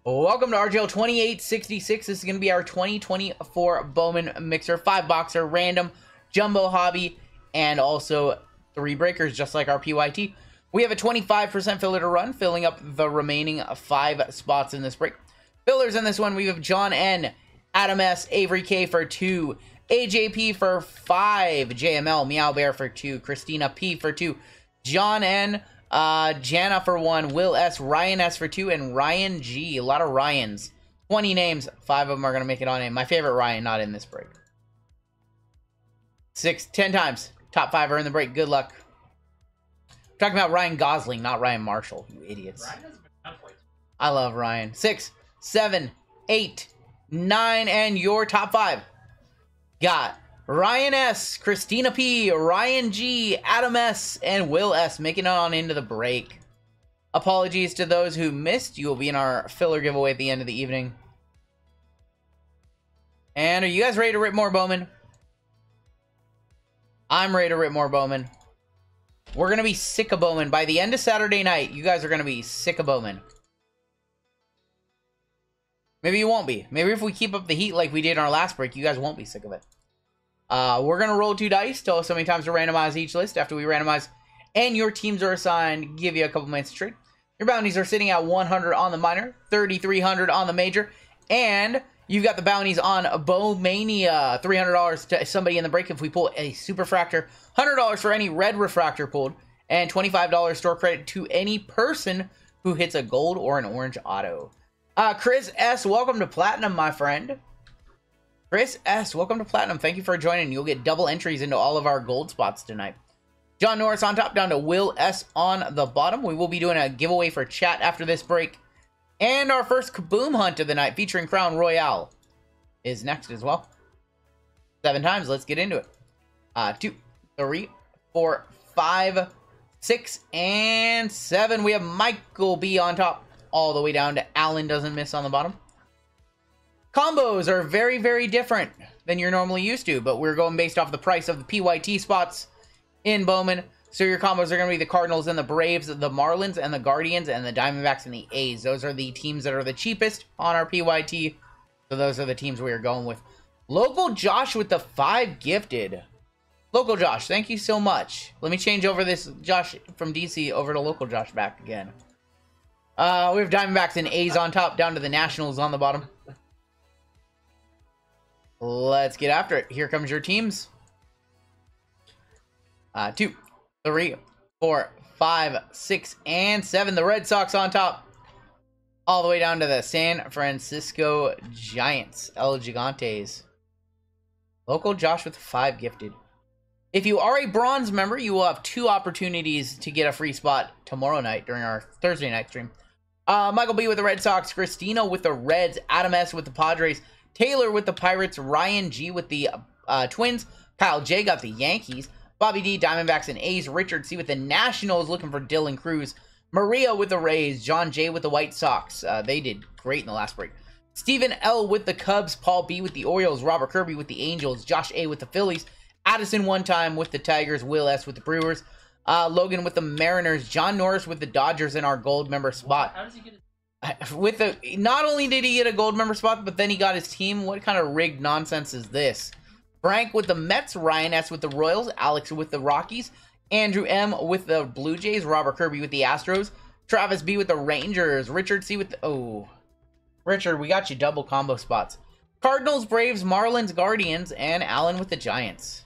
Welcome to RGL 2866. This is going to be our 2024 Bowman Mixer 5-boxer random jumbo hobby and also 3 breakers just like our PYT. We have a 25% filler to run, filling up the remaining 5 spots in this break. Fillers in this one, we have John N, Adam S, Avery K for 2, AJP for 5, JML, Meow Bear for 2, Christina P for 2, John N, Jana for 1, Will S, Ryan S for 2, and Ryan G. A lot of Ryans. 20 names. 5 of them are going to make it on in. My favorite Ryan, not in this break. 10 times. Top 5 are in the break. Good luck. I'm talking about Ryan Gosling, not Ryan Marshall. You idiots. I love Ryan. 6, 7, 8, 9, and your top 5. Got Ryan S, Christina P, Ryan G, Adam S, and Will S making it on into the break. Apologies to those who missed. You will be in our filler giveaway at the end of the evening. And are you guys ready to rip more Bowman? I'm ready to rip more Bowman. We're going to be sick of Bowman. By the end of Saturday night, you guys are going to be sick of Bowman. Maybe you won't be. Maybe if we keep up the heat like we did in our last break, you guys won't be sick of it. We're going to roll 2 dice. Tell us how many times to randomize each list. After we randomize and your teams are assigned, give you a couple minutes to trade. Your bounties are sitting at 100 on the minor, 3,300 on the major, and you've got the bounties on Bowmania. $300 to somebody in the break if we pull a super fractor, $100 for any red refractor pulled, and $25 store credit to any person who hits a gold or an orange auto. Chris S, welcome to Platinum, my friend. Chris S, welcome to Platinum. Thank you for joining. You'll get double entries into all of our gold spots tonight. John Norris on top, down to Will S on the bottom. We will be doing a giveaway for chat after this break. And our first Kaboom Hunt of the night, featuring Crown Royale, is next as well. 7 times. Let's get into it. 2, 3, 4, 5, 6, and 7. We have Michael B on top, all the way down to Alan doesn't miss on the bottom. Combos are very, very different than you're normally used to, but we're going based off the price of the PYT spots in Bowman. So your combos are going to be the Cardinals and the Braves, the Marlins and the Guardians, and the Diamondbacks and the A's. Those are the teams that are the cheapest on our PYT. So those are the teams we are going with. Local Josh with the 5 gifted. Local Josh, thank you so much. Let me change over this Josh from DC over to Local Josh back again. We have Diamondbacks and A's on top, down to the Nationals on the bottom. Let's get after it. Here comes your teams. 2, 3, 4, 5, 6, and 7. The Red Sox on top. All the way down to the San Francisco Giants. El Gigantes. Local Josh with 5 gifted. If you are a bronze member, you will have 2 opportunities to get a free spot tomorrow night during our Thursday night stream. Michael B with the Red Sox. Christina with the Reds. Adam S with the Padres. Taylor with the Pirates, Ryan G with the Twins, Kyle J got the Yankees, Bobby D, Diamondbacks and A's, Richard C with the Nationals looking for Dylan Cruz, Maria with the Rays, John J with the White Sox, they did great in the last break, Stephen L with the Cubs, Paul B with the Orioles, Robert Kirby with the Angels, Josh A with the Phillies, Addison one time with the Tigers, Will S with the Brewers, Logan with the Mariners, John Norris with the Dodgers in our gold member spot. How does he get his With the not only did he get a gold member spot, but then he got his team. What kind of rigged nonsense is this? Frank with the Mets, Ryan S with the Royals, Alex with the Rockies, Andrew M with the Blue Jays, Robert Kirby with the Astros, Travis B with the Rangers, Richard C with the Richard, we got you double combo spots. Cardinals, Braves, Marlins, Guardians, and Allen with the Giants.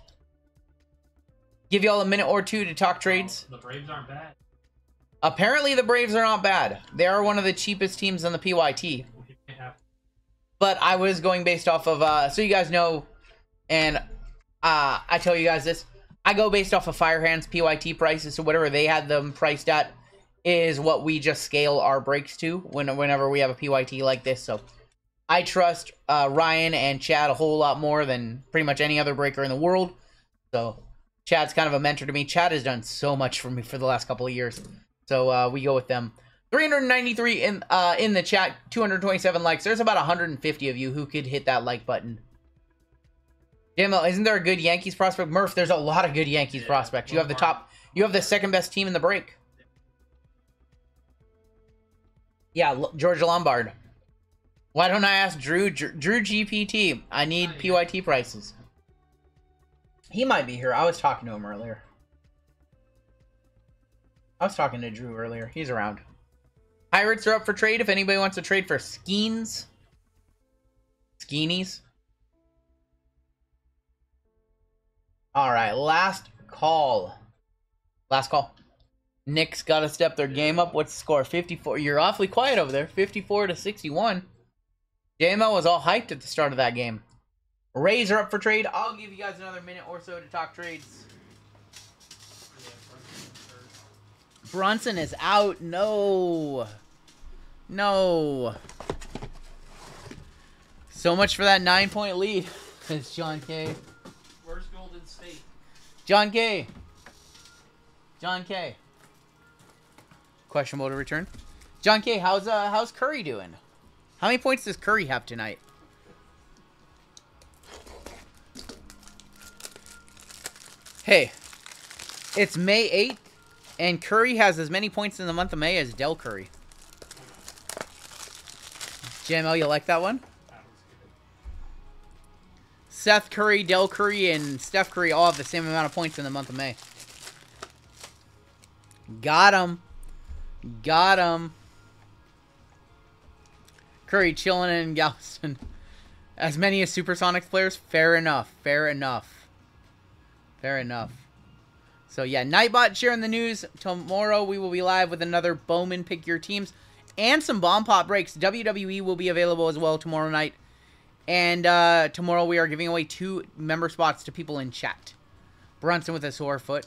Give y'all a minute or 2 to talk trades. The Braves aren't bad. Apparently the Braves are not bad. They are one of the cheapest teams in the PYT. But I was going based off of, so you guys know, and I tell you guys this, I go based off of Firehand's PYT prices, so whatever they had them priced at is what we just scale our breaks to whenever we have a PYT like this. So I trust Ryan and Chad a whole lot more than pretty much any other breaker in the world. So Chad's kind of a mentor to me. Chad has done so much for me for the last couple of years. So we go with them. 393 in the chat, 227 likes. There's about 150 of you who could hit that like button. JML, isn't there a good Yankees prospect? Murph, there's a lot of good Yankees prospects. You have the second best team in the break. Yeah, George Lombard. Why don't I ask Drew GPT? I need PYT prices. He might be here. I was talking to him earlier. I was talking to Drew earlier. He's around. Pirates are up for trade if anybody wants to trade for Skeens. Skeenies. Alright, last call. Last call. Nick's got to step their game up. What's the score? 54. You're awfully quiet over there. 54 to 61. JML was all hyped at the start of that game. Rays are up for trade. I'll give you guys another minute or so to talk trades. Brunson is out. No. No. So much for that 9-point lead. It's John K. Where's Golden State? John K. John K. Questionable to return. John K. How's Curry doing? How many points does Curry have tonight? Hey, it's May 8th, and Curry has as many points in the month of May as Del Curry. JML, you like that one? Seth Curry, Del Curry, and Steph Curry all have the same amount of points in the month of May. Got him. Got him. Curry chilling in Galveston. As many as Supersonics players? Fair enough. Fair enough. Fair enough. So yeah, Nightbot sharing the news. Tomorrow we will be live with another Bowman Pick Your Teams and some Bomb Pop breaks. WWE will be available as well tomorrow night. And tomorrow we are giving away 2 member spots to people in chat. Brunson with a sore foot.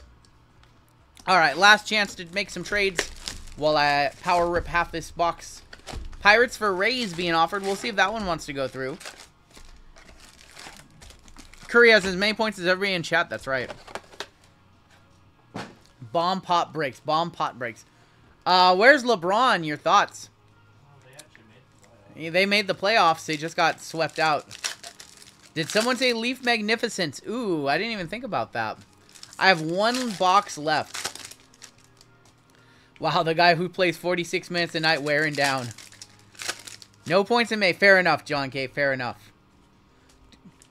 Alright, last chance to make some trades while I power rip half this box. Pirates for Rays being offered. We'll see if that one wants to go through. Curry has as many points as everybody in chat. That's right. Bomb Pop breaks. Bomb Pot breaks. Where's LeBron? Your thoughts? They made the playoffs. They just got swept out. Did someone say Leaf Magnificence? Ooh, I didn't even think about that. I have 1 box left. Wow, the guy who plays 46 minutes a night wearing down. No points in May. Fair enough, John K. Fair enough.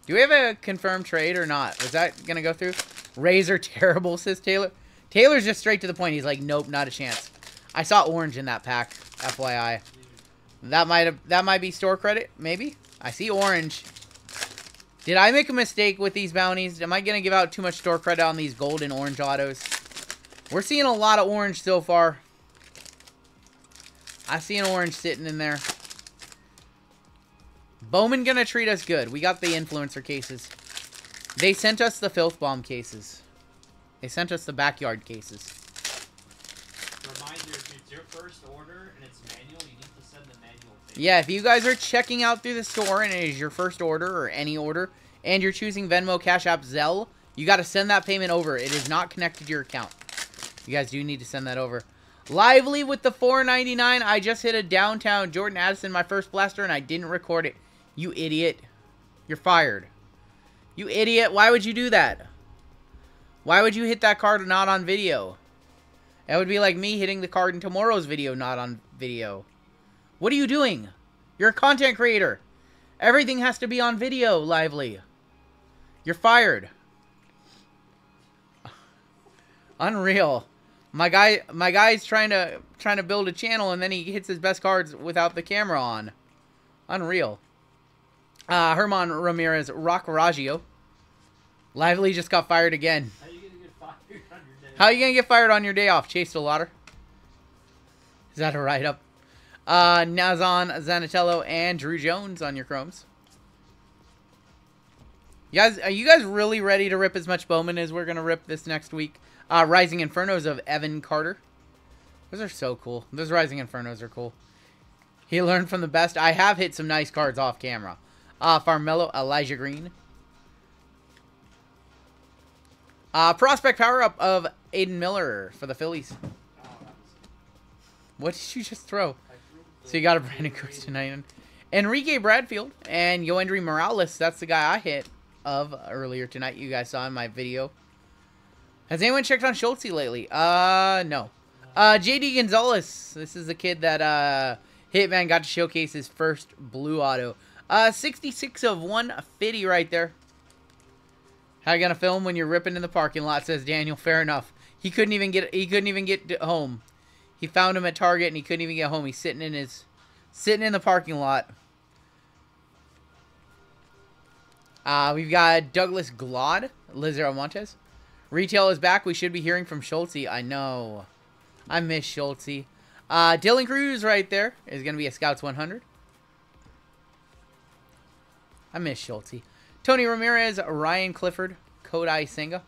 Do we have a confirmed trade or not? Was that going to go through? Rays are terrible, says Taylor. Taylor's just straight to the point. He's like, nope, not a chance. I saw orange in that pack, FYI. That might be store credit, maybe. I see orange. Did I make a mistake with these bounties? Am I going to give out too much store credit on these gold and orange autos? We're seeing a lot of orange so far. I see an orange sitting in there. Bowman going to treat us good. We got the influencer cases. They sent us the filth bomb cases. They sent us the backyard cases. Reminder, if it's your first order and it's manual, you need to send the manual thing. Yeah, if you guys are checking out through the store and it is your first order or any order, and you're choosing Venmo, Cash App, Zelle, you got to send that payment over. It is not connected to your account. You guys do need to send that over. Lively with the $4.99. I just hit a downtown Jordan Addison, my first blaster, and I didn't record it. You idiot. You're fired. You idiot. Why would you do that? Why would you hit that card not on video? That would be like me hitting the card in tomorrow's video not on video. What are you doing? You're a content creator. Everything has to be on video, Lively. You're fired. Unreal. My guy's trying to build a channel and then he hits his best cards without the camera on. Unreal. Herman Ramirez, Rock Raggio. Lively just got fired again. How are you gonna get fired on your day? How are you gonna get fired on your day off? Chase Delauder. Is that a write-up? Nazan Zanatello and Drew Jones on your chromes. You guys, are you guys really ready to rip as much Bowman as we're gonna rip this next week? Rising Infernos of Evan Carter. Those are so cool. Those Rising Infernos are cool. He learned from the best. I have hit some nice cards off camera. Farmello, Elijah Green. Prospect power up of Aiden Miller for the Phillies. What did you just throw? So you got a Brandon Cooks tonight. Enrique Bradfield and Yoendry Morales. That's the guy I hit of earlier tonight. You guys saw in my video. Has anyone checked on Schultze lately? No. JD Gonzalez. This is the kid that Hitman got to showcase his first blue auto. 66 of 150 right there. How you gonna film when you're ripping in the parking lot? Says Daniel. Fair enough. He couldn't even get home. He found him at Target and he couldn't even get home. He's sitting in the parking lot. We've got Douglas Glod, Lizard Montes. Retail is back. We should be hearing from Schultze. I know. I miss Schultze. Dylan Cruz right there is going to be a Scouts 100. I miss Schultze. Tony Ramirez, Ryan Clifford, Kodai Senga.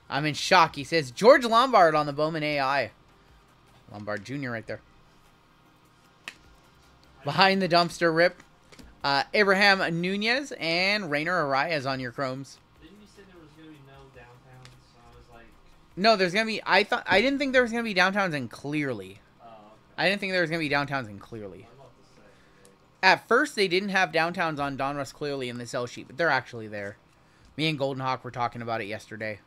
I'm in shock. He says George Lombard on the Bowman AI. Lombard Jr. right there. Behind the dumpster rip. Abraham Nunez and Rainer Arias on your chromes. Didn't you say there was going to be no downtowns? So I was like... No, there's going to be... I didn't think there was going to be downtowns in Clearly. Oh, okay. I didn't think there was going to be downtowns in Clearly. I was about to say, okay. At first, they didn't have downtowns on Donruss Clearly in the sell sheet, but they're actually there. Me and Golden Hawk were talking about it yesterday.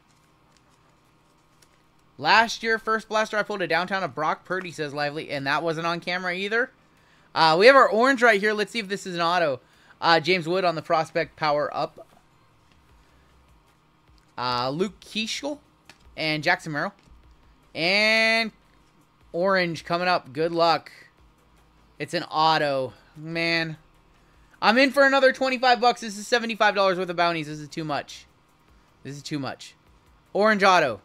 Last year, first blaster, I pulled a downtown of Brock Purdy, says Lively, and that wasn't on camera either. We have our orange right here. Let's see if this is an auto. James Wood on the prospect power up. Luke Keishel and Jackson Merrill. And orange coming up. Good luck. It's an auto. Man. I'm in for another 25 bucks. This is $75 worth of bounties. This is too much. This is too much. Orange auto.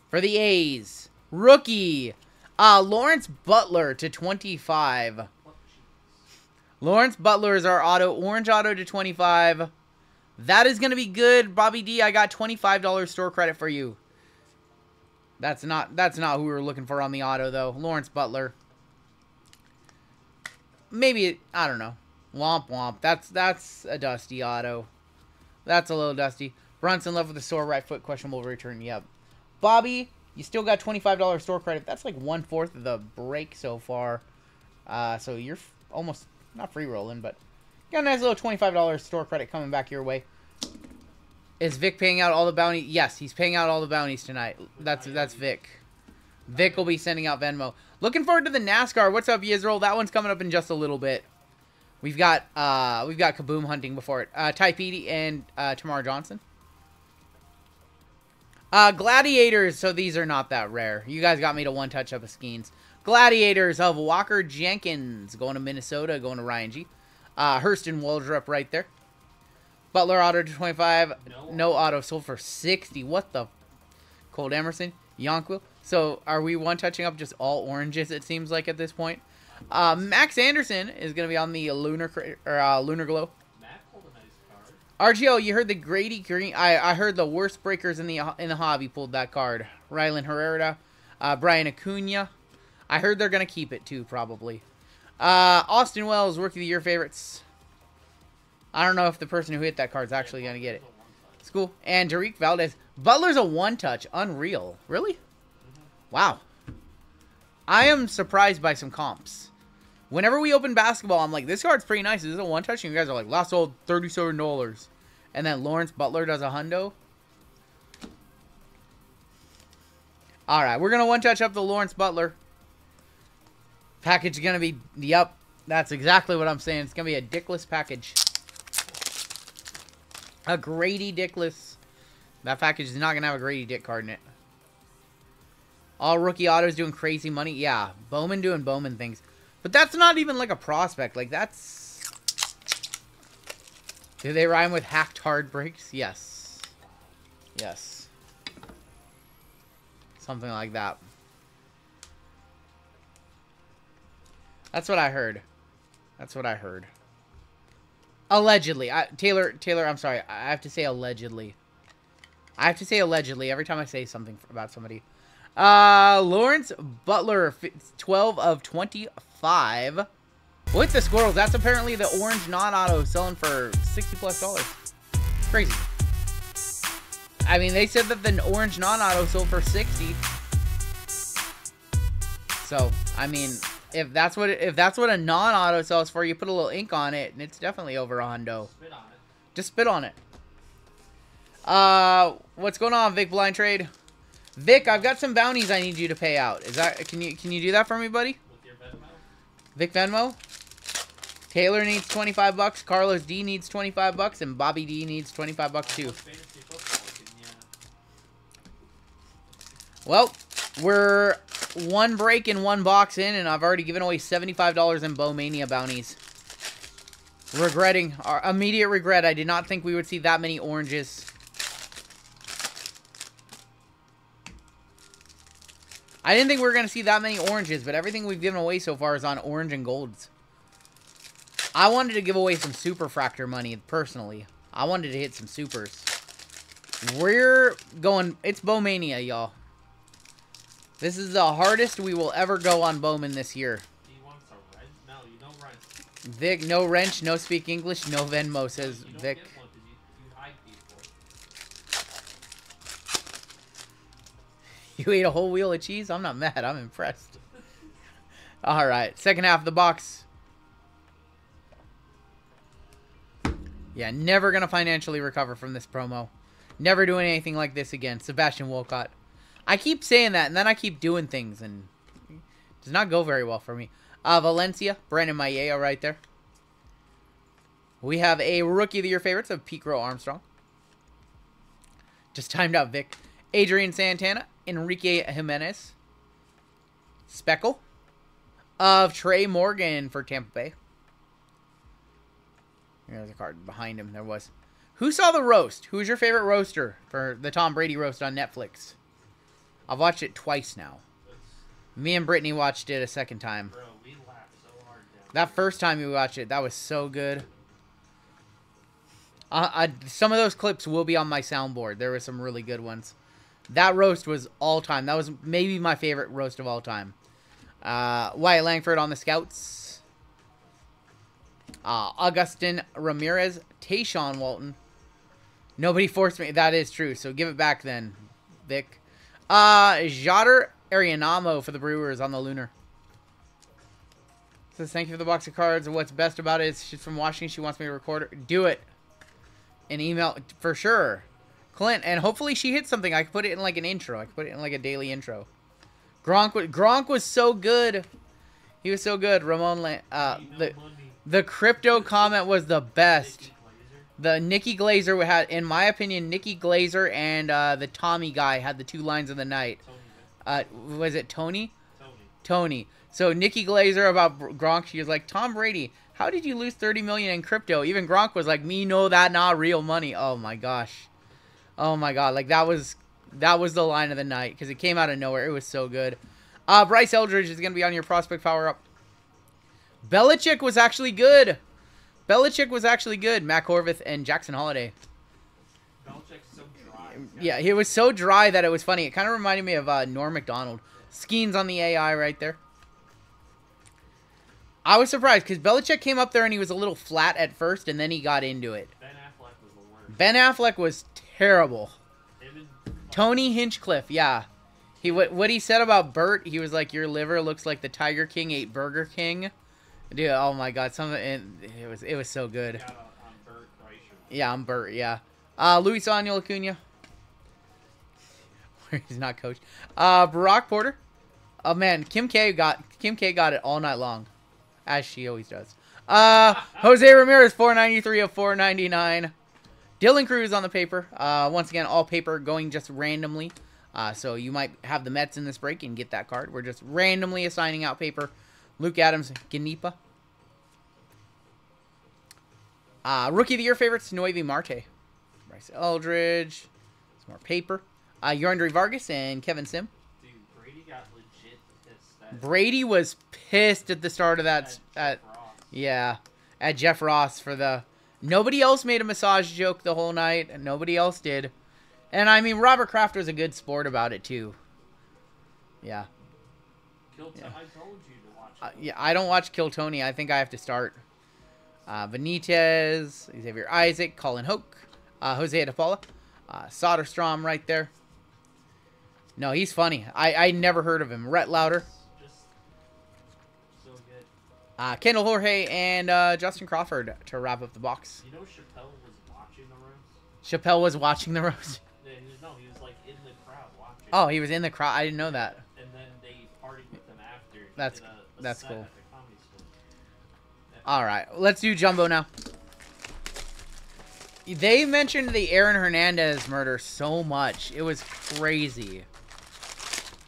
For the A's. Rookie. Lawrence Butler to 25. Lawrence Butler is our auto. Orange auto to 25. That is going to be good. Bobby D, I got $25 store credit for you. That's not who we were looking for on the auto, though. Lawrence Butler. Maybe, I don't know. Womp womp. That's a dusty auto. That's a little dusty. Brunson left with a sore right foot. Questionable return. Yep. Bobby, you still got $25 store credit. That's like 1/4 of the break so far. So you're almost not free rolling, but got a nice little $25 store credit coming back your way. Is Vic paying out all the bounties? Yes, he's paying out all the bounties tonight. That's Vic. Vic will be sending out Venmo. Looking forward to the NASCAR. What's up, Yisrael? That one's coming up in just a little bit. We've got Kaboom hunting before it. Ty Petey and Tamar Johnson. Gladiators. So these are not that rare. You guys got me to one touch up of Skeens. Gladiators of Walker Jenkins going to Minnesota, going to Ryan G. Hurston Waldrop right there. Butler auto to 25. No auto sold for 60. What the? Cold Emerson. Yonkwil. So are we one touching up just all oranges? It seems like at this point. Max Anderson is going to be on the Lunar Glow. Matt pulled a nice card. RGL, you heard the Grady Green. I heard the worst breakers in the hobby pulled that card. Rylan Herrera, Brian Acuna. I heard they're going to keep it too, probably. Austin Wells, Rookie of the Year favorites. I don't know if the person who hit that card is actually going to get it. It's cool. And Derek Valdez. Butler's a one-touch. Unreal. Really? Wow. I am surprised by some comps. Whenever we open basketball, I'm like, this card's pretty nice. Is this a one-touch? And you guys are like, last sold $37. And then Lawrence Butler does a hundo. All right, we're going to one-touch up the Lawrence Butler. Package is going to be, yep, that's exactly what I'm saying. It's going to be a dickless package. A Grady Dickless. That package is not going to have a Grady Dick card in it. All rookie autos doing crazy money. Yeah, Bowman doing Bowman things. But that's not even like a prospect. Like, that's... Do they rhyme with hacked hard breaks? Yes. Yes. Something like that. That's what I heard. That's what I heard. Allegedly. Taylor, I'm sorry. I have to say allegedly. I have to say allegedly every time I say something about somebody. Lawrence Butler, 12 of 25. With the Squirrels, that's apparently the orange non-auto selling for $60+. Crazy. I mean, they said that the orange non-auto sold for 60. So, I mean, if that's what a non-auto sells for, you put a little ink on it, and it's definitely over a hundo. Spit on it. Just spit on it. What's going on, Vic Blind Trade? Vic, I've got some bounties I need you to pay out. Is that can you do that for me, buddy? With Vic Venmo. Taylor needs 25 bucks. Carlos D needs 25 bucks. And Bobby D needs 25 bucks too. Well, we're one break and one box in, and I've already given away $75 in Bowmania bounties. Regretting, our immediate regret. I did not think we would see that many oranges. I didn't think we were going to see that many oranges, but everything we've given away so far is on orange and golds. I wanted to give away some super fractor money, personally. I wanted to hit some supers. We're going, it's Bowmania, y'all. This is the hardest we will ever go on Bowman this year. He wants a wrench? No, you don't wrench. Vic, no wrench, no speak English, no Venmo, says You don't Vic. get one 'cause you hide people. You ate a whole wheel of cheese? I'm not mad. I'm impressed. All right. Second half of the box. Yeah, never going to financially recover from this promo. Never doing anything like this again. Sebastian Wolcott. I keep saying that, and then I keep doing things, and it does not go very well for me. Valencia. Brandon Maia right there. We have a Rookie of the Year favorites of Pete Crow Armstrong. Just timed out Vic. Adrian Santana. Enrique Jimenez. Speckle. Of Trey Morgan for Tampa Bay. There's a card behind him. There was. Who saw the roast? Who's your favorite roaster for the Tom Brady roast on Netflix? I've watched it twice now. Me and Brittany watched it a second time. Bro, we laughed so hard down That first time we watched it, that was so good. Some of those clips will be on my soundboard. There were some really good ones. That roast was all time. That was maybe my favorite roast of all time. Wyatt Langford on the Scouts. Augustin Ramirez. Tayshawn Walton. Nobody forced me. That is true. So give it back then, Vic. Jodar Arianamo for the Brewers on the Lunar. Says thank you for the box of cards. What's best about it is she's from Washington. She wants me to record her. Do it. An email for sure. Clint, and hopefully she hits something. I could put it in like an intro. I could put it in like a daily intro. Gronk was so good. He was so good. Ramon, the crypto comment was the best. The Nikki Glazer had, in my opinion, Nikki Glazer and the Tommy guy had the two lines of the night. Was it Tony? Tony. So Nikki Glazer about Gronk, she was like, Tom Brady, how did you lose $30 million in crypto? Even Gronk was like, me know that not real money. Oh my gosh. Oh my god. Like that was the line of the night because it came out of nowhere. It was so good. Bryce Eldridge is going to be on your prospect power up. Belichick was actually good. Matt Horvath and Jackson Holiday. Belichick's so dry. Yeah, he was so dry that it was funny. It kind of reminded me of Norm Macdonald. Skeens on the AI right there. I was surprised because Belichick came up there and he was a little flat at first, and then he got into it. Ben Affleck was the worst. Ben Affleck was terrible. Tony Hinchcliffe, yeah. What he said about Bert, he was like, your liver looks like the Tiger King ate Burger King. Dude, oh my god, it was so good. Yeah, I'm Bert, yeah. Luis Angel Acuna. He's not coached. Barack Porter. Oh man, Kim K got it all night long. As she always does. Jose Ramirez, 493 of 499. Dylan Cruz on the paper. Once again, all paper going just randomly. So you might have the Mets in this break and get that card. We're just randomly assigning out paper. Luke Adams, Ganipa. Rookie of the Year favorites, Noivy Marte. Bryce Eldridge. Some more paper. Yorandre Vargas and Kevin Sim. Dude, Brady got legit pissed. Brady was pissed at the start of that. At Jeff Ross for the... Nobody else made a massage joke the whole night. And nobody else did. And, I mean, Robert Kraft was a good sport about it, too. Yeah. I told you to watch it. Yeah, I don't watch Kill Tony. I think I have to start. Benitez, Xavier Isaac, Colin Hoke, Jose De Paula, Soderstrom right there. No, he's funny. I never heard of him. Rhett Lauder. Just so good. Kendall Jorge and Justin Crawford to wrap up the box. You know Chappelle was watching the roast? Chappelle was watching the roast? Yeah, he was like in the crowd watching. Oh, he was in the crowd. I didn't know that. And then they partied with him after. That's cool. At the Comedy Store. Alright, let's do Jumbo now. They mentioned the Aaron Hernandez murder so much. It was crazy.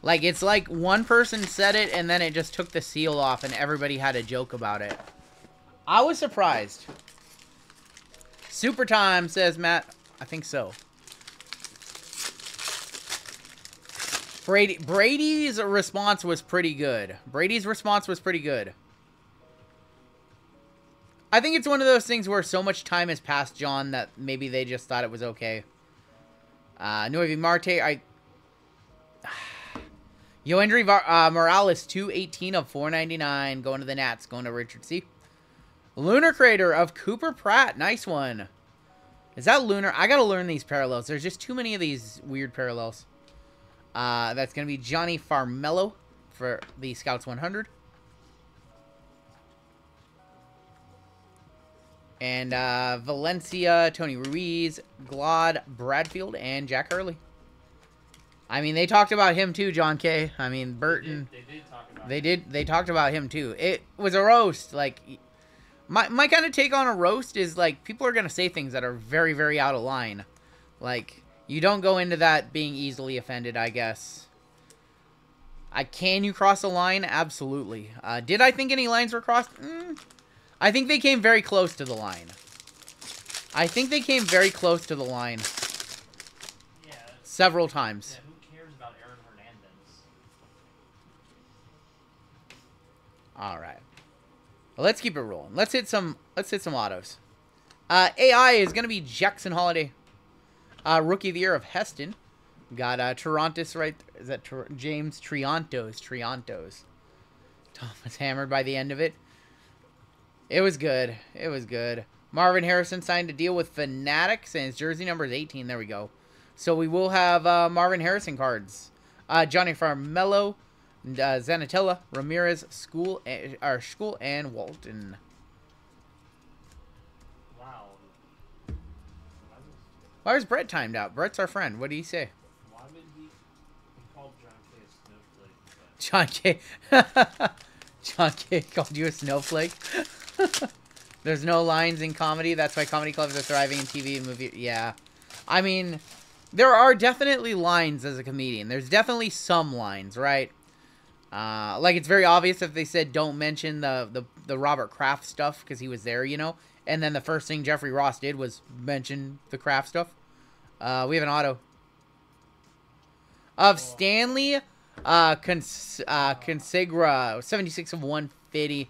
Like, it's like one person said it, and then it just took the seal off, and everybody had a joke about it. I was surprised. Super time, says Matt. I think so. Brady's response was pretty good. Brady's response was pretty good. I think it's one of those things where so much time has passed, John, that maybe they just thought it was okay. Nuevi Marte, Yoendry Morales, 218 of 499. Going to the Nats. Going to Richard C. Lunar Crater of Cooper Pratt. Nice one. Is that Lunar? I got to learn these parallels. There's just too many of these weird parallels. That's going to be Johnny Farmello for the Scouts 100. And Valencia, Tony Ruiz, Glad Bradfield, and Jack Hurley. I mean, they talked about him too, John K. I mean, Burton. They did talk about They talked about him too. It was a roast. Like, my kind of take on a roast is, like, people are going to say things that are very, very out of line. Like, you don't go into that being easily offended, I guess. Can you cross a line? Absolutely. Did I think any lines were crossed? I think they came very close to the line. I think they came very close to the line. Yeah. Several times. Yeah, who cares about Aaron Hernandez? All right. Well, let's keep it rolling. Let's hit some autos. AI is going to be Jackson Holiday. Rookie of the Year of Heston. Got Torontis right there. Is that James Triantos. Thomas hammered by the end of it. It was good. It was good. Marvin Harrison signed a deal with Fanatics, and his jersey number is 18. There we go. So we will have Marvin Harrison cards. Johnny Farmello, Zanatella, Ramirez, School, and Walton. Wow. Why was Brett timed out? Brett's our friend. What did he say? Why would he call John K a snowflake? John K called you a snowflake. There's no lines in comedy. That's why comedy clubs are thriving in TV and movie. Yeah. I mean, there are definitely lines as a comedian. There's definitely some lines, right? Like, it's very obvious if they said don't mention the Robert Kraft stuff because he was there, you know? And then the first thing Jeffrey Ross did was mention the Kraft stuff. We have an auto. Of Stanley Consigra, 76 of 150.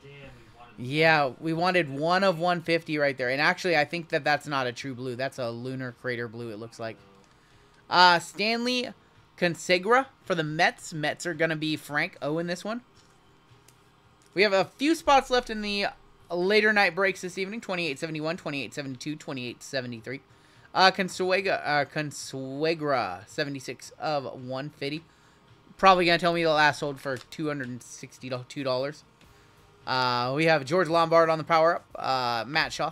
Yeah, we wanted 1 of 150 right there. And actually, I think that's not a true blue. That's a Lunar Crater blue, it looks like. Stanley Consigra for the Mets. Mets are going to be Frank O in this one. We have a few spots left in the later night breaks this evening. 2871, 2872, 2873. Consuegra, 76 of 150. Probably going to tell me the last sold for $262. We have George Lombard on the power-up. Matt Shaw.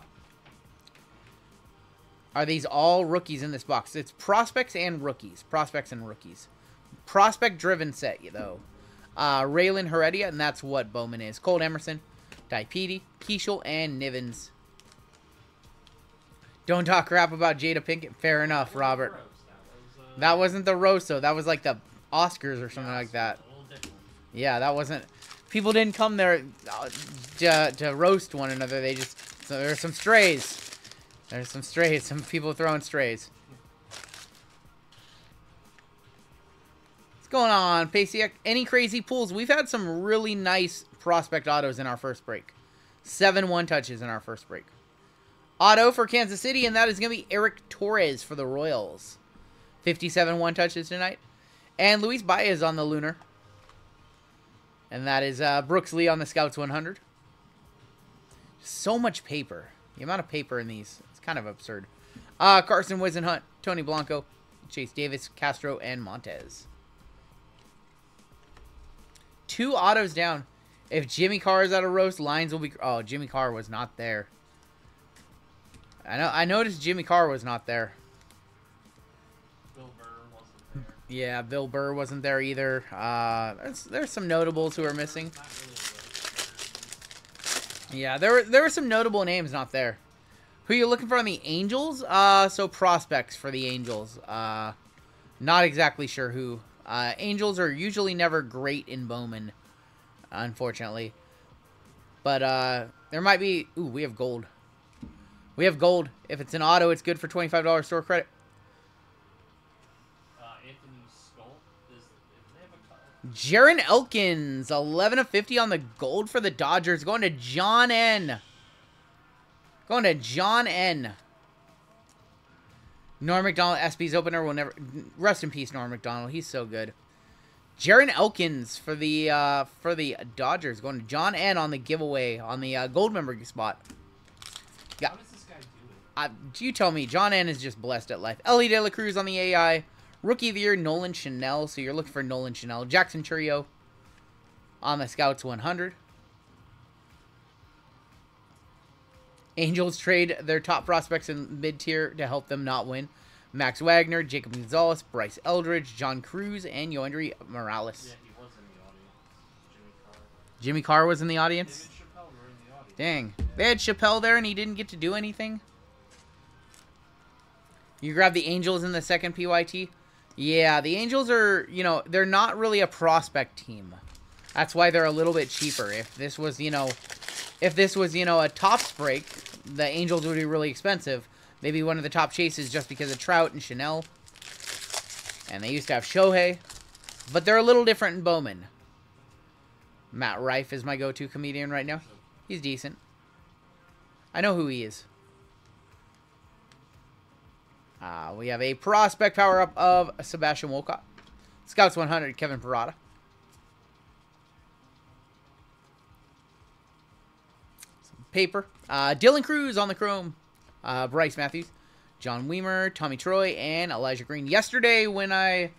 Are these all rookies in this box? It's prospects and rookies. Prospects and rookies. Prospect-driven set, though. Raylan Heredia, and that's what Bowman is. Cole Emerson, Daipede, Keishel, and Nivens. Don't talk crap about Jada Pinkett. Fair enough, Robert. That wasn't the roast, though. That was like the Oscars or something like that. Yeah, that wasn't... People didn't come there to roast one another. They just... So there's some strays. There's some strays. Some people throwing strays. What's going on, Pacey? Any crazy pulls? We've had some really nice prospect autos in our first break. 7 one-touches in our first break. Auto for Kansas City, and that is going to be Eric Torres for the Royals. 57 one-touches tonight. And Luis Baez on the Lunar. And that is Brooks Lee on the Scouts 100. So much paper. The amount of paper in these, it's kind of absurd. Carson Wisenhunt, Tony Blanco, Chase Davis, Castro, and Montez. 2 autos down. If Jimmy Carr is at a roast, lines will be... Oh, Jimmy Carr was not there. I noticed Jimmy Carr was not there. Bill Burr wasn't there. Yeah, Bill Burr wasn't there either. There's some notables who are missing. Yeah, there were some notable names not there. Who are you looking for on the Angels? So prospects for the Angels. Not exactly sure who. Angels are usually never great in Bowman, unfortunately. But there might be... Ooh, we have gold. We have gold. If it's an auto, it's good for $25 store credit. Anthony Skull. Does they have a cut? Jaron Elkins, 11 of 50 on the gold for the Dodgers. Going to John N. Going to John N. Norm McDonald, SB's opener will never... Rest in peace, Norm McDonald. He's so good. Jaron Elkins for the Dodgers. Going to John N. on the giveaway on the gold member spot. How does this guy do it? You tell me. John N. is just blessed at life. Ellie De La Cruz on the AI. Rookie of the Year, Nolan Chanel. So you're looking for Nolan Chanel. Jackson Churio on the Scouts 100. Angels trade their top prospects in mid-tier to help them not win. Max Wagner, Jacob Gonzalez, Bryce Eldridge, John Cruz, and Yoendry Morales. Yeah, he was in the audience. Jimmy Carr was in the audience? David Chappelle were in the audience. Dang. They had Chappelle there and he didn't get to do anything? You grab the Angels in the second PYT? Yeah, the Angels are, you know, they're not really a prospect team. That's why they're a little bit cheaper. If this was, you know, a tops break, the Angels would be really expensive. Maybe one of the top chases just because of Trout and Chanel. And they used to have Shohei. But they're a little different in Bowman. Matt Rife is my go-to comedian right now. He's decent. I know who he is. We have a prospect power-up of Sebastian Wolcott. Scouts 100, Kevin Parada. Some paper. Dylan Cruz on the chrome. Bryce Matthews. John Weimer, Tommy Troy, and Elijah Green. Yesterday, when I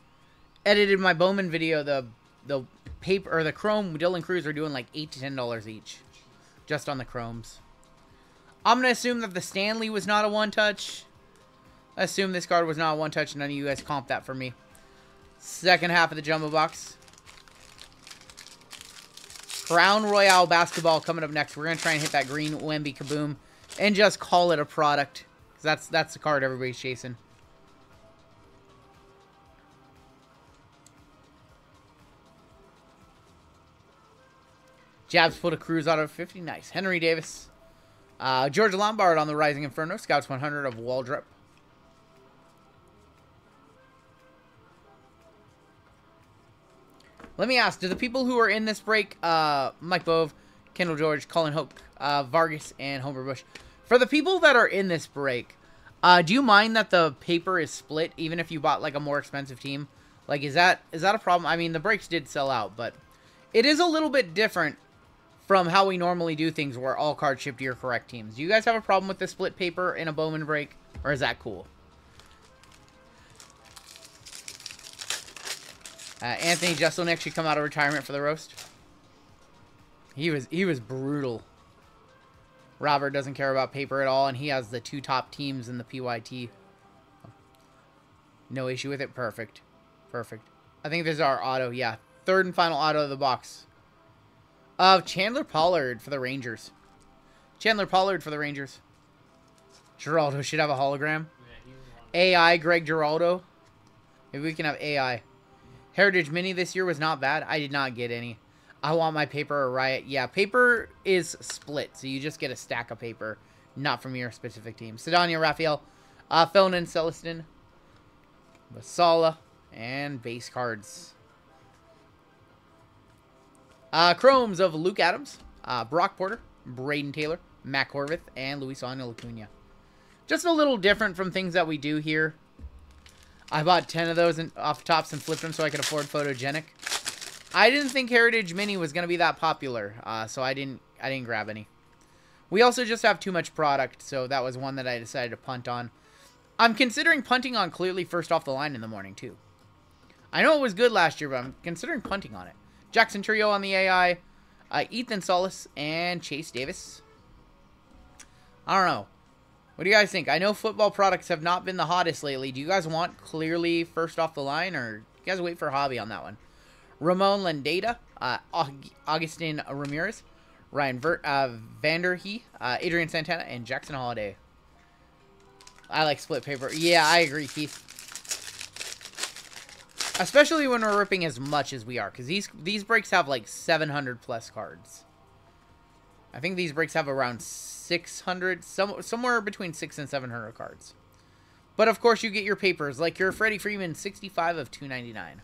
edited my Bowman video, the paper or the chrome Dylan Cruz are doing like $8 to $10 each. Just on the chromes. I'm going to assume that the Stanley was not a one-touch. I assume this card was not a one-touch. None of you guys comp that for me. Second half of the jumbo box. Crown Royale basketball coming up next. We're going to try and hit that green Wemby Kaboom and just call it a product. Because that's the card everybody's chasing. Jabs pulled a Cruz out of 50. Nice. Henry Davis. George Lombard on the Rising Inferno. Scouts 100 of Waldrop. Let me ask, do the people who are in this break, Mike Bove, Kendall George, Colin Hope, Vargas, and Homer Bush, for the people that are in this break, do you mind that the paper is split, even if you bought, like, a more expensive team? Like, is that a problem? I mean, the breaks did sell out, but it is a little bit different from how we normally do things where all cards ship to your correct teams. Do you guys have a problem with the split paper in a Bowman break, or is that cool? Anthony Jeselnik should come out of retirement for the roast. He was brutal. Robert doesn't care about paper at all, and he has the two top teams in the PYT. No issue with it. Perfect. Perfect. I think this is our auto. Yeah. Third and final auto of the box. Of Chandler Pollard for the Rangers. Chandler Pollard for the Rangers. Geraldo should have a hologram. AI Greg Geraldo. Maybe we can have AI. Heritage Mini this year was not bad. I did not get any. I want my paper a riot. Yeah, paper is split, so you just get a stack of paper, not from your specific team. Sedania Raphael, Felnin Celestin, Basala, and base cards. Chromes of Luke Adams, Brock Porter, Braden Taylor, Matt Horvath, and Luis Angel Acuna. Just a little different from things that we do here. I bought 10 of those off tops and flipped them so I could afford Photogenic. I didn't think Heritage Mini was going to be that popular, so I didn't grab any. We also just have too much product, so that was one that I decided to punt on. I'm considering punting on Clearly First Off the Line in the morning, too. I know it was good last year, but I'm considering punting on it. Jackson Trio on the AI, Ethan Solis, and Chase Davis. I don't know. What do you guys think? I know football products have not been the hottest lately. Do you guys want Clearly First Off the Line, or you guys wait for Hobby on that one? Ramon Landeta, Augustin Ramirez, Ryan Vanderhee, Adrian Santana, and Jackson Holiday. I like split paper. Yeah, I agree, Keith. Especially when we're ripping as much as we are, because these breaks have like 700 plus cards. I think these breaks have around 600, somewhere between 600 and 700 cards. But of course, you get your papers, like your Freddie Freeman 65 of 299.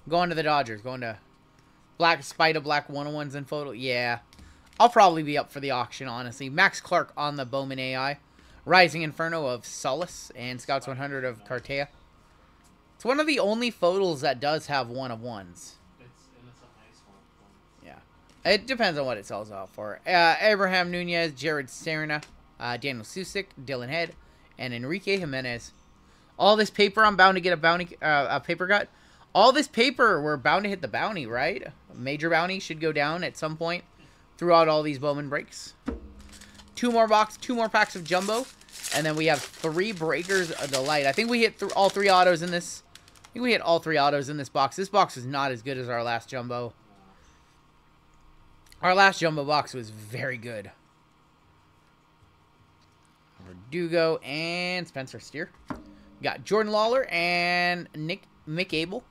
Going to the Dodgers, going to Black Spider Black 101s and photo. Yeah, I'll probably be up for the auction, honestly. Max Clark on the Bowman AI. Rising Inferno of Solace and Scouts 100 of Cartea. It's one of the only photos that does have 1 of 1s. It's a nice one. Yeah. It depends on what it sells out for. Abraham Nunez, Jared Serna, Daniel Susick, Dylan Head, and Enrique Jimenez. All this paper, I'm bound to get a paper cut. All this paper, we're bound to hit the bounty, right? Major bounty should go down at some point throughout all these Bowman breaks. 2 more packs of Jumbo. And then we have 3 breakers of the light. I think we hit all 3 autos in this. I think we hit all 3 autos in this box. This box is not as good as our last Jumbo. Our last Jumbo box was very good. Verdugo and Spencer Steer. Got Jordan Lawler and Mick Abel.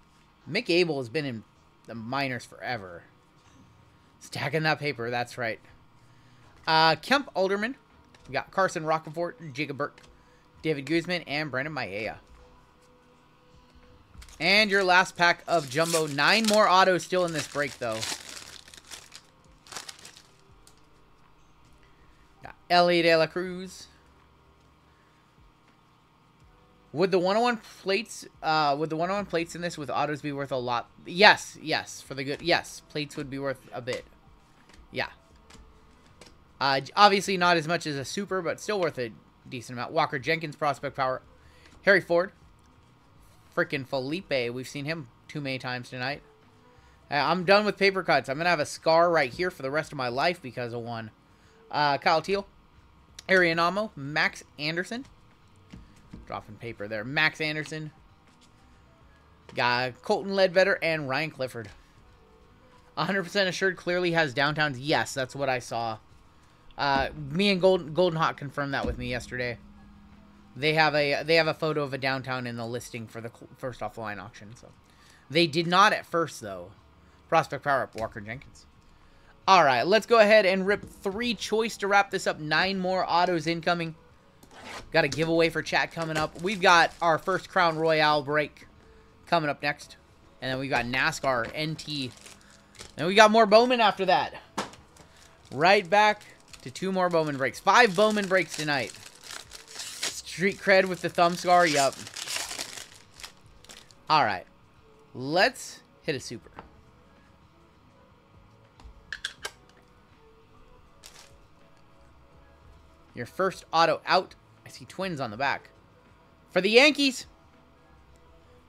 Mick Abel has been in the minors forever. Stacking that paper, that's right. Kemp Alderman. We got Carson Rockenfort, Jacob Burke, David Guzman, and Brandon Maia. And your last pack of Jumbo. 9 more autos still in this break, though. Got Ellie De La Cruz. Would the 101 plates in this with autos be worth a lot? Yes, for the good. Yes, plates would be worth a bit. Yeah. Obviously not as much as a super, but still worth a decent amount. Walker Jenkins, Prospect Power. Harry Ford. Freaking Felipe. We've seen him too many times tonight. I'm done with paper cuts. I'm going to have a scar right here for the rest of my life because of one. Kyle Teal. Arianamo. Max Anderson. Dropping paper there. Max Anderson. Got Colton Ledbetter and Ryan Clifford. 100% assured clearly has downtowns. Yes, that's what I saw. Me and Golden Hawk confirmed that with me yesterday. They have a photo of a downtown in the listing for the first off the line auction. So they did not at first though. Prospect Power Up, Walker Jenkins. All right, let's go ahead and rip 3 choice to wrap this up. 9 more autos incoming. Got a giveaway for chat coming up. We've got our first Crown Royale break coming up next, and then we got NASCAR NT. And we got more Bowman after that. Right back to 2 more Bowman breaks. 5 Bowman breaks tonight. Street cred with the thumb scar. Yup. All right. Let's hit a super. Your first auto out. I see Twins on the back. For the Yankees,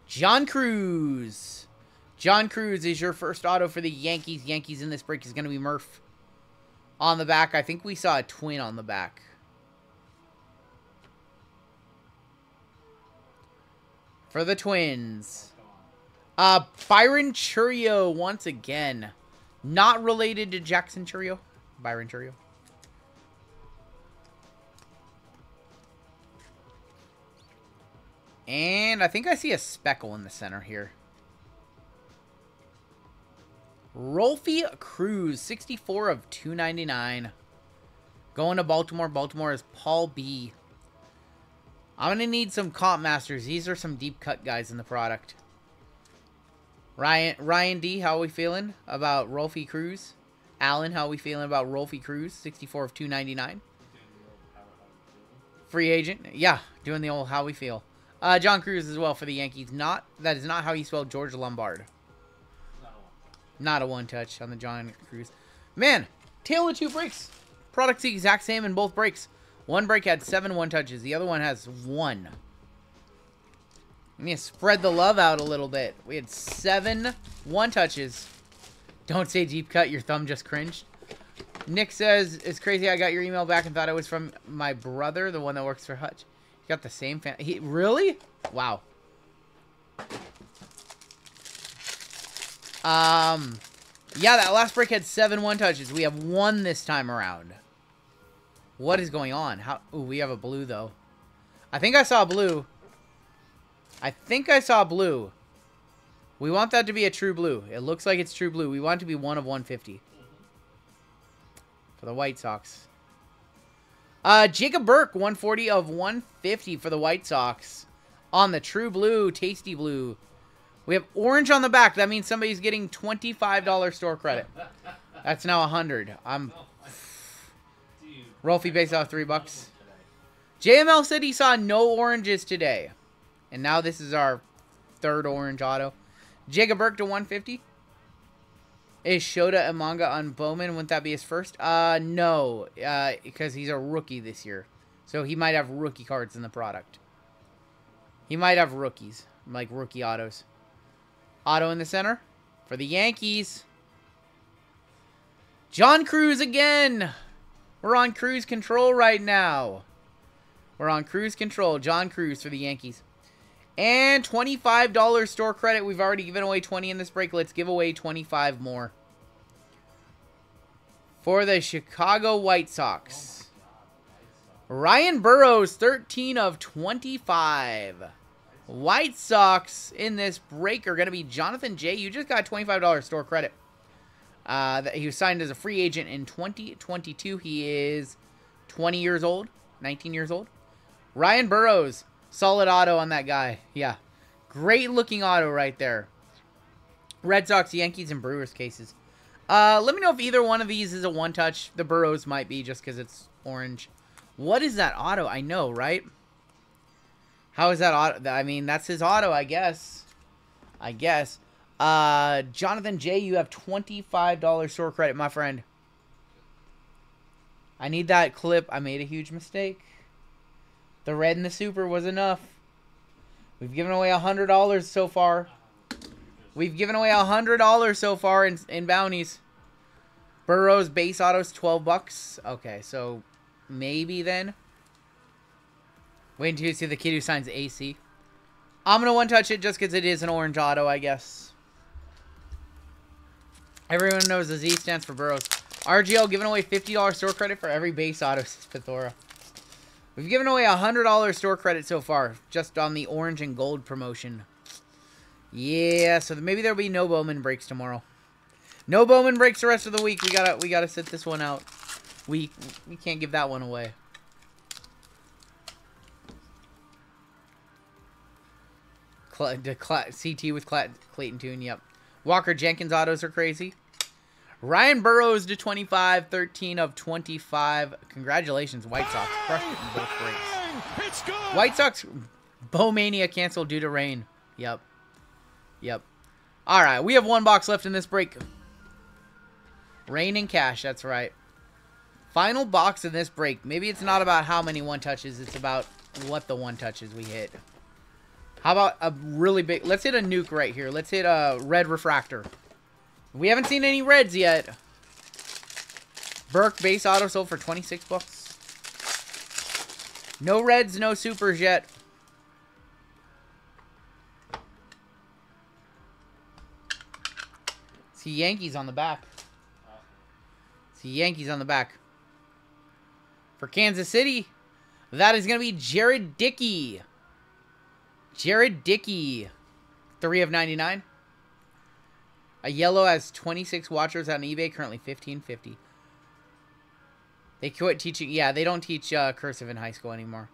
John Cruz. John Cruz is your first auto for the Yankees. Yankees in this break is going to be Murph. On the back, I think we saw a twin on the back. For the Twins. Byron Churio once again. Not related to Jackson Churio. Byron Churio. And I think I see a speckle in the center here. Rolfie Cruz, 64 of 299. Going to Baltimore. Baltimore is Paul B. I'm going to need some comp masters. These are some deep cut guys in the product. Ryan D, how are we feeling about Rolfie Cruz? Alan, how are we feeling about Rolfie Cruz? 64 of 299. Free agent. Yeah, doing the old how we feel. John Cruz as well for the Yankees. That is not how you spell George Lombard. Not a one-touch on the John Cruz. Man, tale of 2 breaks. Product's the exact same in both breaks. One break had 7 one-touches. The other one has 1. Let me spread the love out a little bit. We had 7 one-touches. Don't say deep cut. Your thumb just cringed. Nick says, it's crazy I got your email back and thought it was from my brother, the one that works for Hutch. He got the same fan. Really? Wow. Yeah, that last break had 7 one-touches. We have 1 this time around. What is going on? How? Ooh, we have a blue, though. I think I saw blue. I think I saw blue. We want that to be a true blue. It looks like it's true blue. We want it to be 1 of 150. For the White Sox. Jacob Burke, 140 of 150 for the White Sox. On the true blue, tasty blue. We have orange on the back. That means somebody's getting $25 store credit. That's now 100. Rolfie based off $3. JML said he saw no oranges today. And now this is our 3rd orange auto. Jacob Burke to 150. Is Shota Imanga on Bowman? Wouldn't that be his first? No. Because he's a rookie this year. So he might have rookie cards in the product. He might have rookies. Like rookie autos. Auto in the center. For the Yankees. John Cruz again. We're on cruise control right now. We're on cruise control. John Cruz for the Yankees. And $25 store credit. We've already given away 20 in this break. Let's give away 25 more. For the Chicago White Sox. Ryan Burrows, 13 of 25. White Sox in this break are going to be Jonathan J. You just got $25 store credit. He was signed as a free agent in 2022. He is 20 years old. 19 years old. Ryan Burrows. Solid auto on that guy. Yeah. Great looking auto right there. Red Sox, Yankees, and Brewers cases. Let me know if either one of these is a one-touch. The Burrows might be just because it's orange. What is that auto? I know, right? How is that auto? I mean, that's his auto, I guess. Jonathan J., you have $25 store credit, my friend. I need that clip. I made a huge mistake. The red and the super was enough. We've given away $100 so far. We've given away $100 so far in bounties. Burrows base autos, $12. Okay, so maybe then. Wait until you see the kid who signs AC. I'm going to one-touch it just because it is an orange auto, I guess. Everyone knows the Z stands for Burrows. RGL giving away $50 store credit for every base auto, says Pithora. We've given away $100 store credit so far, just on the orange and gold promotion. Yeah, so maybe there'll be no Bowman breaks tomorrow. No Bowman breaks the rest of the week. We gotta sit this one out. We can't give that one away. CT with Clayton Tune, yep. Walker Jenkins autos are crazy. Ryan Burrows to 25, 13 of 25. Congratulations, White Sox. Crushed it in both breaks. White Sox Bowmania canceled due to rain. Yep. All right, we have 1 box left in this break. Rain and cash, that's right. Final box in this break. Maybe it's not about how many one-touches. It's about what the one-touches we hit. How about a really big... Let's hit a nuke right here. Let's hit a red refractor. We haven't seen any reds yet. Burke base auto sold for $26. No reds, no supers yet. See Yankees on the back. For Kansas City, that is going to be Jared Dickey. 3 of 99. A yellow has 26 watchers on eBay, currently $15.50. They quit teaching. Yeah, they don't teach cursive in high school anymore.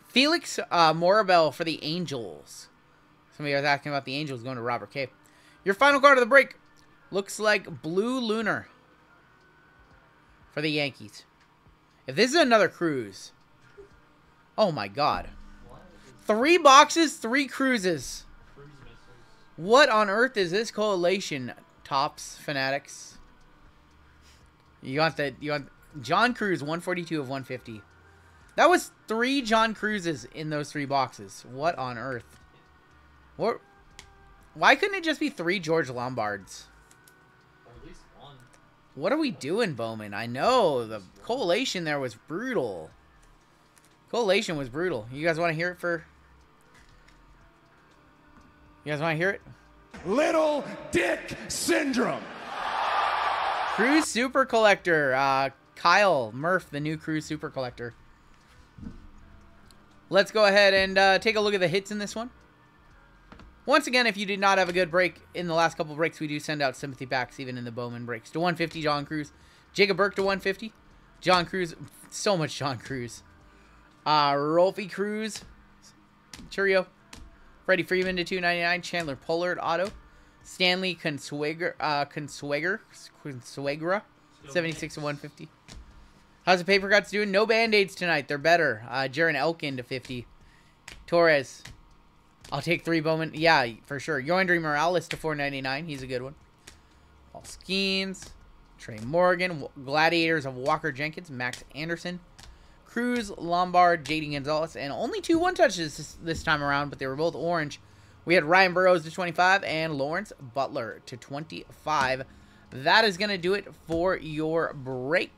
Felix Morabel for the Angels. Somebody was asking about the Angels going to Robert K. Your final card of the break looks like Blue Lunar for the Yankees. If this is another cruise. Oh my God. 3 boxes, 3 cruises. What on earth is this collation? Tops Fanatics. You want John Cruz 142 of 150. That was 3 John Cruzes in those 3 boxes. What on earth? What? Why couldn't it just be 3 George Lombards? Or at least 1. What are we doing, Bowman? I know the collation there was brutal. Collation was brutal. You guys want to hear it for? You guys want to hear it? little dick syndrome. Cruise Super Collector. Kyle Murph, the new Cruise Super Collector. Let's go ahead and take a look at the hits in this one. Once again, if you did not have a good break in the last couple breaks, we do send out sympathy packs even in the Bowman breaks. To 150, John Cruz. Jacob Burke to 150. John Cruz. So much John Cruz. Rolfie Cruz. Churio. Freddie Freeman to 299. Chandler Pollard auto. Stanley Consuegra. 76 to 150. How's the paper cuts doing? No band-aids tonight. They're better. Jaron Elkin to 50. Torres. I'll take 3 Bowman. Yeah, for sure. Yoandre Morales to 499. He's a good one. Paul Skeens. Trey Morgan. Gladiators of Walker Jenkins. Max Anderson. Cruz, Lombard, J.D. Gonzalez. And only 2 one-touches this time around, but they were both orange. We had Ryan Burroughs to 25 and Lawrence Butler to 25. That is going to do it for your break.